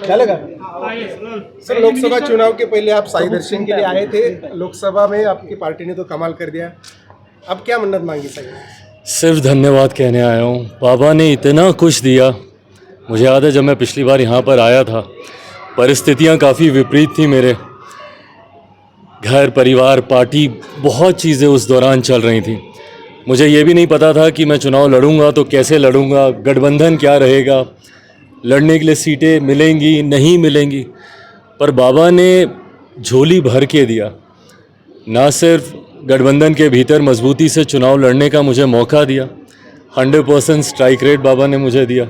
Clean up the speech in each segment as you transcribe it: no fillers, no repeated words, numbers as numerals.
चलेगा सर, लोकसभा चुनाव के पहले आप साई दर्शन के लिए आए थे, लोकसभा में आपकी पार्टी ने तो कमाल कर दिया। अब क्या मन्नत मांगी सर? सिर्फ धन्यवाद कहने आया हूँ। बाबा ने इतना कुछ दिया। मुझे याद है जब मैं पिछली बार यहाँ पर आया था, परिस्थितियाँ काफ़ी विपरीत थी। मेरे घर परिवार पार्टी बहुत चीज़ें उस दौरान चल रही थी। मुझे ये भी नहीं पता था कि मैं चुनाव लड़ूंगा तो कैसे लड़ूंगा, गठबंधन क्या रहेगा, लड़ने के लिए सीटें मिलेंगी नहीं मिलेंगी। पर बाबा ने झोली भर के दिया। ना सिर्फ गठबंधन के भीतर मजबूती से चुनाव लड़ने का मुझे मौका दिया, 100% स्ट्राइक रेट बाबा ने मुझे दिया।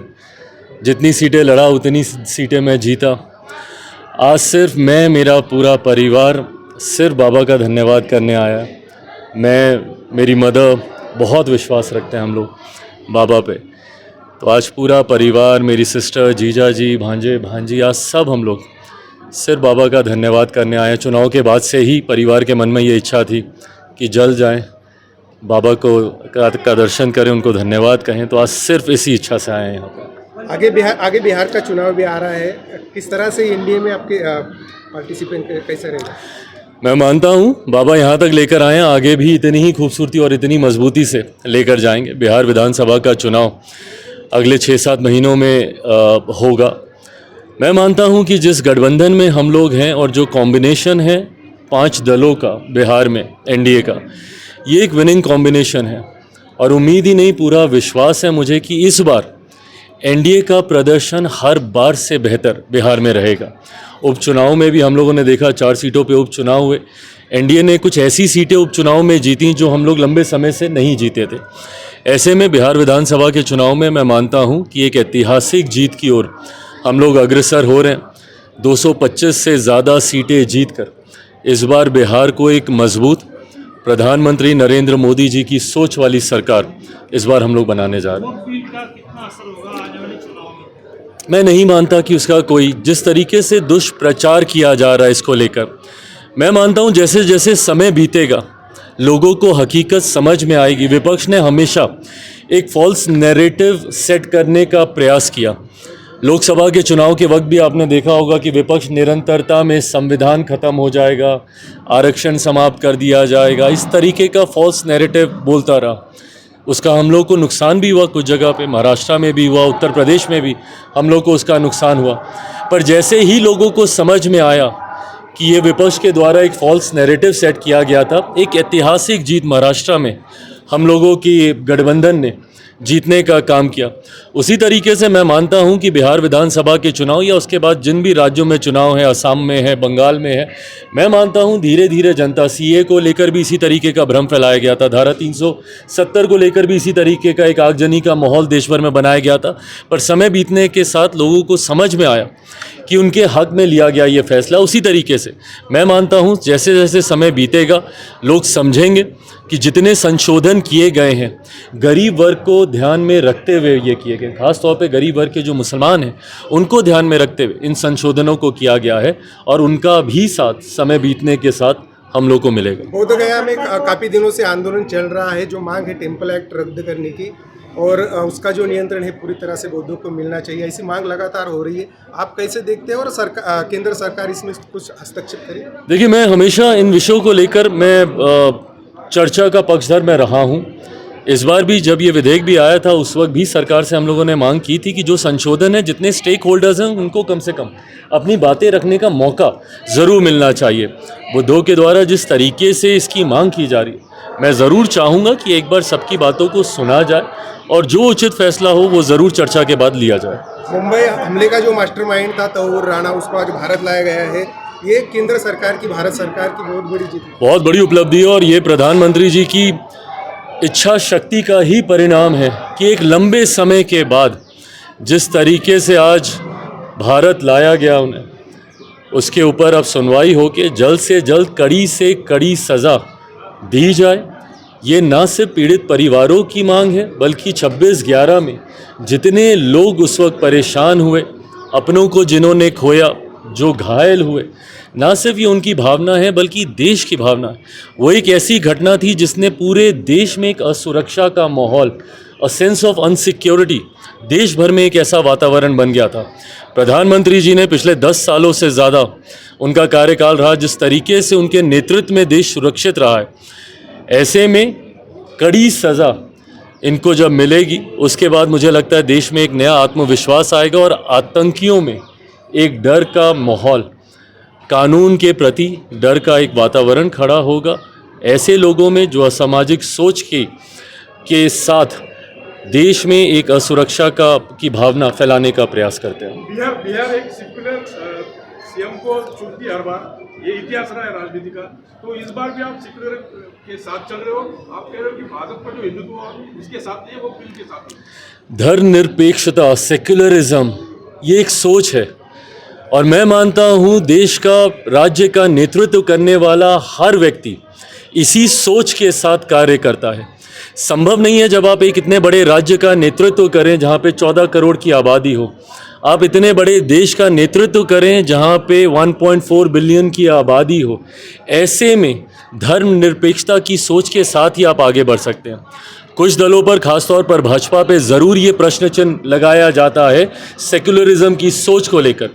जितनी सीटें लड़ा उतनी सीटें मैं जीता। आज सिर्फ मैं, मेरा पूरा परिवार सिर्फ बाबा का धन्यवाद करने आया। मेरी मदर बहुत विश्वास रखते हैं हम लोग बाबा पे। तो आज पूरा परिवार, मेरी सिस्टर, जीजा जी, भांजे भांजी, आज सब हम लोग सिर्फ बाबा का धन्यवाद करने आए। चुनाव के बाद से ही परिवार के मन में ये इच्छा थी कि जल्द जाएं, बाबा को का दर्शन करें, उनको धन्यवाद कहें। तो आज सिर्फ इसी इच्छा से आए हैं यहाँ पर। आगे बिहार का चुनाव भी आ रहा है, किस तरह से एनडीए में आपके पार्टिसिपेंट कैसे रहेगा? मैं मानता हूँ बाबा यहाँ तक लेकर आए हैं, आगे भी इतनी ही खूबसूरती और इतनी मजबूती से लेकर जाएंगे। बिहार विधानसभा का चुनाव अगले 6-7 महीनों में होगा। मैं मानता हूँ कि जिस गठबंधन में हम लोग हैं और जो कॉम्बिनेशन है 5 दलों का बिहार में एनडीए का, ये एक विनिंग कॉम्बिनेशन है। और उम्मीद ही नहीं, पूरा विश्वास है मुझे कि इस बार एनडीए का प्रदर्शन हर बार से बेहतर बिहार में रहेगा। उपचुनाव में भी हम लोगों ने देखा, 4 सीटों पे उपचुनाव हुए। एनडीए ने कुछ ऐसी सीटें उपचुनाव में जीती जो हम लोग लंबे समय से नहीं जीते थे। ऐसे में बिहार विधानसभा के चुनाव में मैं मानता हूं कि एक ऐतिहासिक जीत की ओर हम लोग अग्रसर हो रहे हैं। 225 से ज़्यादा सीटें जीतकर इस बार बिहार को एक मजबूत प्रधानमंत्री नरेंद्र मोदी जी की सोच वाली सरकार इस बार हम लोग बनाने जा रहे हैं। मैं नहीं मानता कि उसका कोई, जिस तरीके से दुष्प्रचार किया जा रहा है इसको लेकर, मैं मानता हूं जैसे जैसे समय बीतेगा लोगों को हकीकत समझ में आएगी। विपक्ष ने हमेशा एक फॉल्स नैरेटिव सेट करने का प्रयास किया। लोकसभा के चुनाव के वक्त भी आपने देखा होगा कि विपक्ष निरंतरता में संविधान खत्म हो जाएगा, आरक्षण समाप्त कर दिया जाएगा, इस तरीके का फॉल्स नैरेटिव बोलता रहा। उसका हम लोग को नुकसान भी हुआ, कुछ जगह पे महाराष्ट्र में भी हुआ, उत्तर प्रदेश में भी हम लोग को उसका नुकसान हुआ। पर जैसे ही लोगों को समझ में आया कि ये विपक्ष के द्वारा एक फॉल्स नैरेटिव सेट किया गया था, एक ऐतिहासिक जीत महाराष्ट्र में हम लोगों की गठबंधन ने जीतने का काम किया। उसी तरीके से मैं मानता हूं कि बिहार विधानसभा के चुनाव या उसके बाद जिन भी राज्यों में चुनाव है, असम में है, बंगाल में है, मैं मानता हूं धीरे धीरे जनता, सीए को लेकर भी इसी तरीके का भ्रम फैलाया गया था, धारा 370 को लेकर भी इसी तरीके का एक आगजनी का माहौल देश भर में बनाया गया था। पर समय बीतने के साथ लोगों को समझ में आया कि उनके हक में लिया गया ये फैसला। उसी तरीके से मैं मानता हूं जैसे जैसे समय बीतेगा लोग समझेंगे कि जितने संशोधन किए गए हैं गरीब वर्ग को ध्यान में रखते हुए ये किए गए, खास तौर पे गरीब वर्ग के जो मुसलमान हैं उनको ध्यान में रखते हुए इन संशोधनों को किया गया है। और उनका भी साथ समय बीतने के साथ हम लोग को मिलेगा। बोधगया में काफ़ी दिनों से आंदोलन चल रहा है, जो मांग है टेम्पल एक्ट रद्द करने की और उसका जो नियंत्रण है पूरी तरह से बौद्धों को मिलना चाहिए, ऐसी मांग लगातार हो रही है। आप कैसे देखते हैं और केंद्र सरकार इसमें कुछ हस्तक्षेप करे? देखिए, मैं हमेशा इन विषयों को लेकर मैं चर्चा का पक्षधर मैं रहा हूँ। इस बार भी जब ये विधेयक भी आया था उस वक्त भी सरकार से हम लोगों ने मांग की थी कि जो संशोधन है, जितने स्टेक होल्डर्स हैं उनको कम से कम अपनी बातें रखने का मौका ज़रूर मिलना चाहिए। बुद्धों के द्वारा जिस तरीके से इसकी मांग की जा रही है, मैं ज़रूर चाहूँगा कि एक बार सबकी बातों को सुना जाए और जो उचित फैसला हो वो ज़रूर चर्चा के बाद लिया जाए। मुंबई हमले का जो मास्टरमाइंड था तौर राणा, उसको आज भारत लाया गया है। ये केंद्र सरकार की, भारत सरकार की बहुत बड़ी जीत, बहुत बड़ी उपलब्धि है। और ये प्रधानमंत्री जी की इच्छा शक्ति का ही परिणाम है कि एक लंबे समय के बाद जिस तरीके से आज भारत लाया गया उन्हें, उसके ऊपर अब सुनवाई हो के जल्द से जल्द कड़ी से कड़ी सज़ा दी जाए। ये ना सिर्फ पीड़ित परिवारों की मांग है, बल्कि 26/11 में जितने लोग उस वक्त परेशान हुए, अपनों को जिन्होंने खोया, जो घायल हुए, ना सिर्फ ये उनकी भावना है बल्कि देश की भावना है। वो एक ऐसी घटना थी जिसने पूरे देश में एक असुरक्षा का माहौल अ सेंस ऑफ अनसिक्योरिटी, देश भर में एक ऐसा वातावरण बन गया था। प्रधानमंत्री जी ने पिछले 10 सालों से ज़्यादा उनका कार्यकाल रहा, जिस तरीके से उनके नेतृत्व में देश सुरक्षित रहा है, ऐसे में कड़ी सज़ा इनको जब मिलेगी उसके बाद मुझे लगता है देश में एक नया आत्मविश्वास आएगा और आतंकियों में एक डर का माहौल, कानून के प्रति डर का एक वातावरण खड़ा होगा। ऐसे लोगों में जो असामाजिक सोच के साथ देश में एक असुरक्षा की भावना फैलाने का प्रयास करते हैं। बिहार एक सेक्युलर सीएम को चुनती हर बार, ये इतिहास रहा है राजनीति का। तो इस बार भी आप सेक्युलर के साथ चल रहे हो, आप कह रहे हो कि भाजपा जो हिंदुत्व इसके साथ नहीं, वो बिल के साथ नहीं। धर्मनिरपेक्षता, सेक्युलरिज्म, ये एक सोच है और मैं मानता हूँ देश का, राज्य का नेतृत्व करने वाला हर व्यक्ति इसी सोच के साथ कार्य करता है। संभव नहीं है जब आप एक इतने बड़े राज्य का नेतृत्व करें जहाँ पे 14 करोड़ की आबादी हो, आप इतने बड़े देश का नेतृत्व करें जहाँ पे 1.4 बिलियन की आबादी हो, ऐसे में धर्मनिरपेक्षता की सोच के साथ ही आप आगे बढ़ सकते हैं। कुछ दलों पर, खासतौर पर भाजपा पे ज़रूर ये प्रश्न चिन्ह लगाया जाता है सेक्युलरिज्म की सोच को लेकर।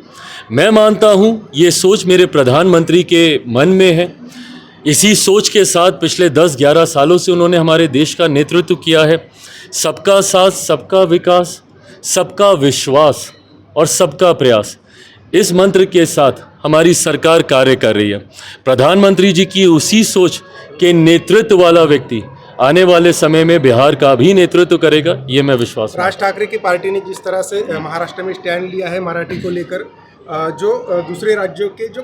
मैं मानता हूँ ये सोच मेरे प्रधानमंत्री के मन में है। इसी सोच के साथ पिछले 10-11 सालों से उन्होंने हमारे देश का नेतृत्व किया है। सबका साथ, सबका विकास, सबका विश्वास और सबका प्रयास, इस मंत्र के साथ हमारी सरकार कार्य कर रही है। प्रधानमंत्री जी की उसी सोच के नेतृत्व वाला व्यक्ति आने वाले समय में बिहार का भी नेतृत्व करेगा, ये मैं विश्वास। राज ठाकरे की पार्टी ने जिस तरह से महाराष्ट्र में स्टैंड लिया है मराठी को लेकर, जो दूसरे राज्यों के जो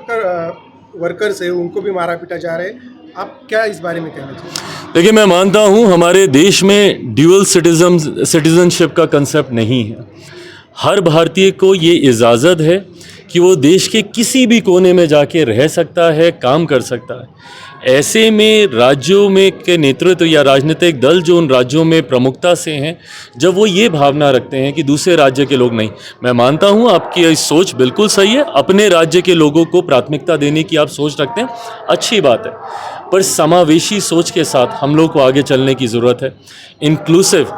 वर्कर्स है उनको भी मारा पीटा जा रहा है, आप क्या इस बारे में कहना चाहिए? देखिए, मैं मानता हूँ हमारे देश में ड्यूअल सिटीजनशिप का कंसेप्ट नहीं है। हर भारतीय को ये इजाज़त है कि वो देश के किसी भी कोने में जाके रह सकता है, काम कर सकता है। ऐसे में राज्यों में के नेतृत्व या राजनीतिक दल जो उन राज्यों में प्रमुखता से हैं, जब वो ये भावना रखते हैं कि दूसरे राज्य के लोग नहीं, मैं मानता हूँ आपकी ये सोच बिल्कुल सही है। अपने राज्य के लोगों को प्राथमिकता देने की आप सोच रखते हैं, अच्छी बात है, पर समावेशी सोच के साथ हम लोग को आगे चलने की ज़रूरत है। इंक्लूसिव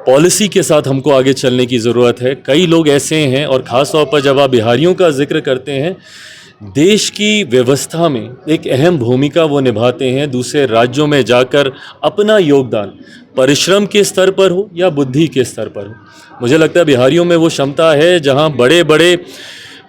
पॉलिसी के साथ हमको आगे चलने की ज़रूरत है। कई लोग ऐसे हैं, और ख़ास तौर पर जब आप बिहारियों का जिक्र करते हैं, देश की व्यवस्था में एक अहम भूमिका वो निभाते हैं। दूसरे राज्यों में जाकर अपना योगदान परिश्रम के स्तर पर हो या बुद्धि के स्तर पर हो, मुझे लगता है बिहारियों में वो क्षमता है। जहाँ बड़े बड़े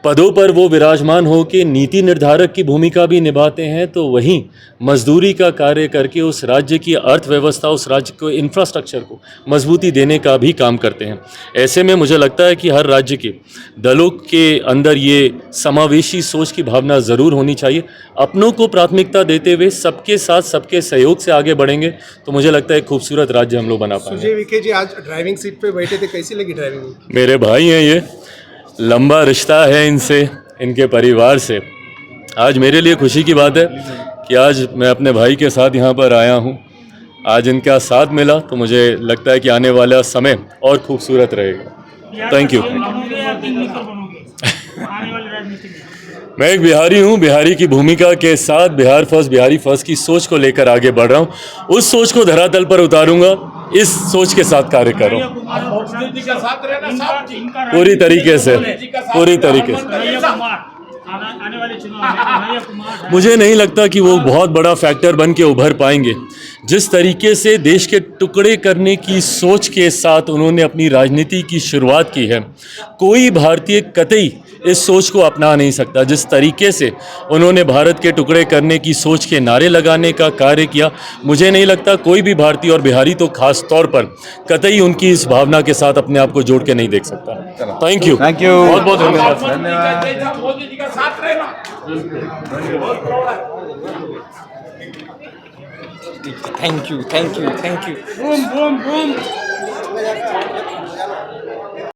पदों पर वो विराजमान हो के नीति निर्धारक की भूमिका भी निभाते हैं, तो वहीं मजदूरी का कार्य करके उस राज्य की अर्थव्यवस्था, उस राज्य को इंफ्रास्ट्रक्चर को मजबूती देने का भी काम करते हैं। ऐसे में मुझे लगता है कि हर राज्य के दलों के अंदर ये समावेशी सोच की भावना ज़रूर होनी चाहिए। अपनों को प्राथमिकता देते हुए सबके साथ, सबके सहयोग से आगे बढ़ेंगे तो मुझे लगता है एक खूबसूरत राज्य हम लोग बना पाएंगे। सुजय विखे जी आज ड्राइविंग सीट पे बैठे थे, कैसी लगी ड्राइविंग? मेरे भाई हैं, ये लंबा रिश्ता है इनसे, इनके परिवार से। आज मेरे लिए खुशी की बात है कि आज मैं अपने भाई के साथ यहाँ पर आया हूँ। आज इनका साथ मिला तो मुझे लगता है कि आने वाला समय और खूबसूरत रहेगा। Thank you. मैं एक बिहारी हूँ, बिहारी की भूमिका के साथ बिहार फर्स्ट, बिहारी फर्स्ट की सोच को लेकर आगे बढ़ रहा हूँ। उस सोच को धरातल पर उतारूंगा, इस सोच के साथ कार्य कर रहा हूँ पूरी तरीके से। मुझे नहीं लगता कि वो बहुत बड़ा फैक्टर बन के उभर पाएंगे। जिस तरीके से देश के टुकड़े करने की सोच के साथ उन्होंने अपनी राजनीति की शुरुआत की है, कोई भारतीय कतई इस सोच को अपना नहीं सकता। जिस तरीके से उन्होंने भारत के टुकड़े करने की सोच के नारे लगाने का कार्य किया, मुझे नहीं लगता कोई भी भारतीय, और बिहारी तो खास तौर पर, कतई उनकी इस भावना के साथ अपने आप को जोड़ के नहीं देख सकता। थैंक यू, बहुत बहुत धन्यवाद। मोदी जी का साथ रहना। Thank you. Boom boom boom.